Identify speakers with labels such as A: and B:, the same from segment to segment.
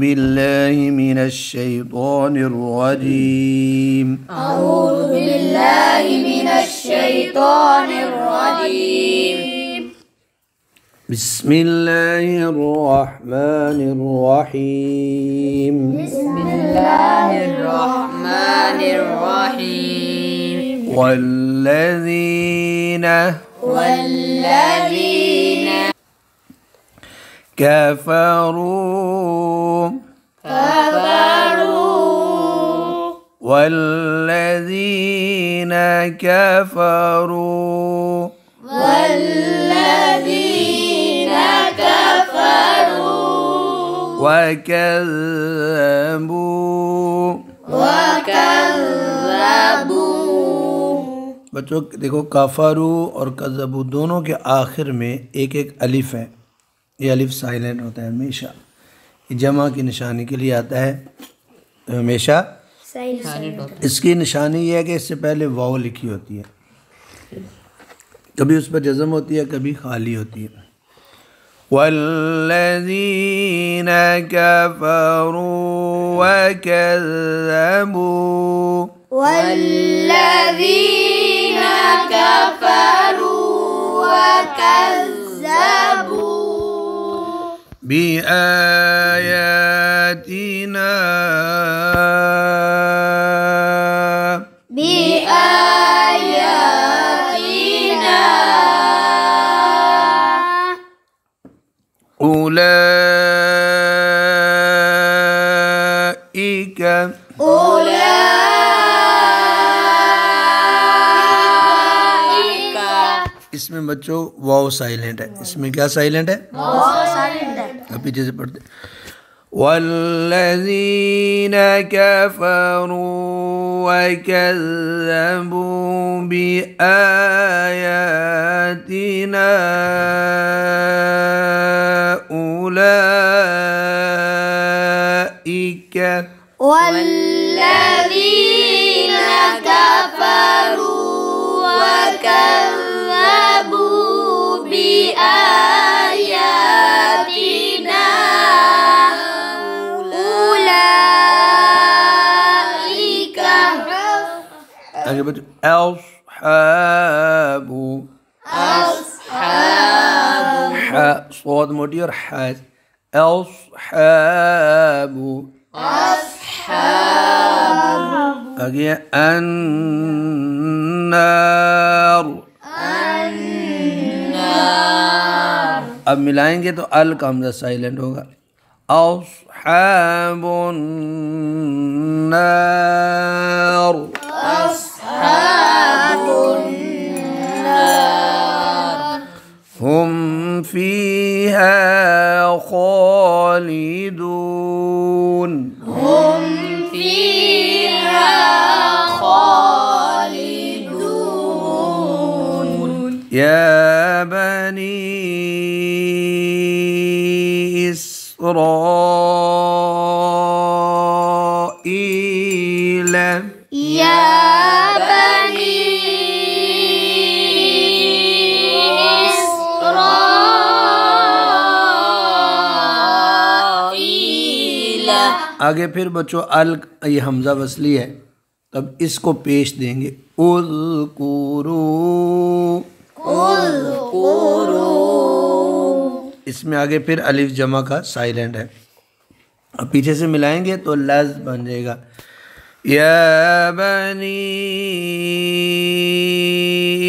A: بالله من الشيطان الرجيم.
B: أعوذ بالله من الشيطان الرجيم.
A: بسم الله الرحمن الرحيم.
B: بسم الله الرحمن الرحيم.
A: والذين كفروا والذين كفروا وكذبوا बच्चों देखो काफरू और कज़बू दोनों के आखिर में एक एक अलिफ है। ये अलिफ साइलेंट होता है हमेशा, ये जमा की निशानी के लिए आता है, हमेशा इसकी निशानी ये है कि इससे पहले वाव लिखी होती है, कभी उस पर जज़म होती है कभी खाली होती है। वल्लज़ीन कफ़रू वकज़्ज़बू
B: والذين كفروا وكذبوا
A: بآياتنا أولئك इसमें बच्चों वाव साइलेंट है, इसमें क्या साइलेंट है? वाव साइलेंट है। अब पीछे से पढ़ते वल्लज़ीन कफ़रू वकज़्ज़बू बिआयातिना उलाइक
B: والذين كفروا وكذبوا بآياتنا أولئك
A: आगे बच्चों अस्हाबु صوت मोटी और हाज अस्हाबु आगे अन्नार। अब मिलाएंगे तो अल का हमजा साइलेंट होगा। अस्हाबुन नार हुम फीहा खालिदून या बनी इस्राईल आगे फिर बच्चों अल ये हमजा वसली है, तब इसको पेश देंगे उज़कुरू। इसमें आगे फिर अलिफ जमा का साइलेंट है। अब पीछे से मिलाएंगे तो लज़ बन जाएगा या बनी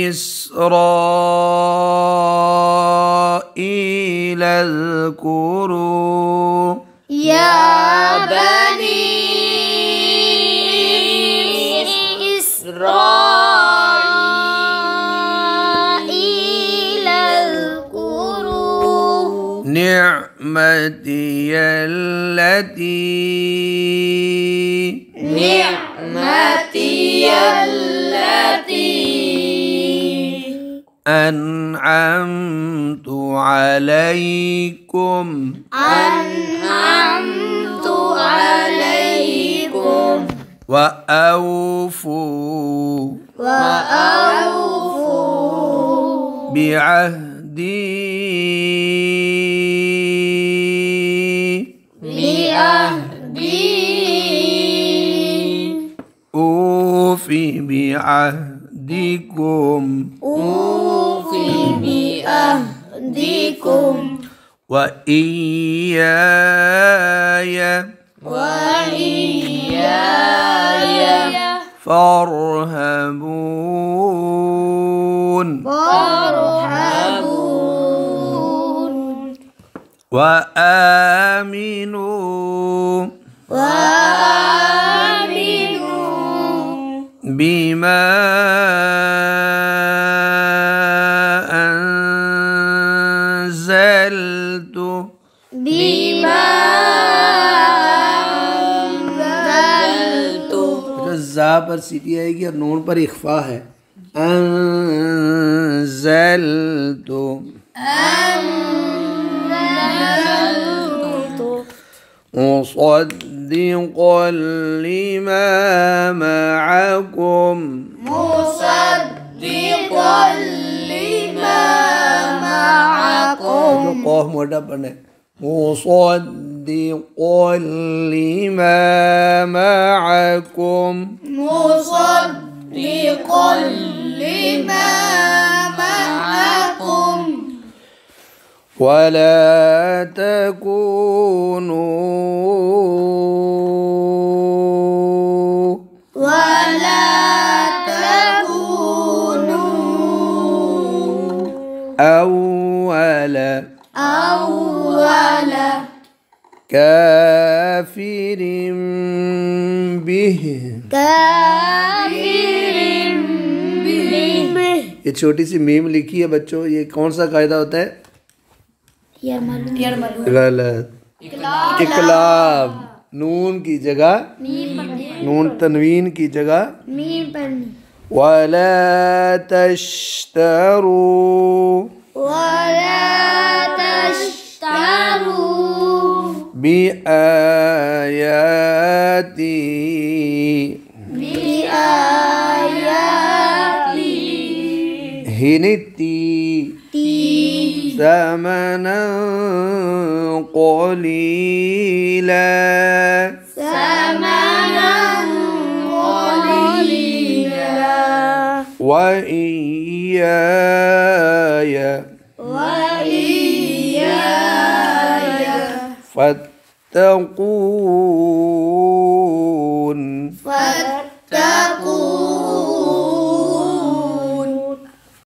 A: इस्राईल अज़कुरू
B: या बनी इस्राईल अज़कुरू
A: निअमती
B: अल्लती
A: अनअमतु अलैकुम वअौफू बिअहदी أوفي بعهدكم وإياي فارهبون وآمنوا بما أنزلت ज़ा पर सीटी आएगी और नून पर इख्फा है। अंज़लतु मुसद्दिक़न लिमा मअकुम जो कौफ मोटा पढ़ने मुसद्दिक़न लिमा मअकुम वला तकूनू अव्वल काफिरिन बिहि। ये छोटी सी मीम लिखी है बच्चों, ये कौन सा कायदा होता है? गलत। इकलाब, नून की जगह नून, तनवीन की जगह वला तश्तरू बिआयाती हिनिती ثمنا قليلا وإياي فاتقون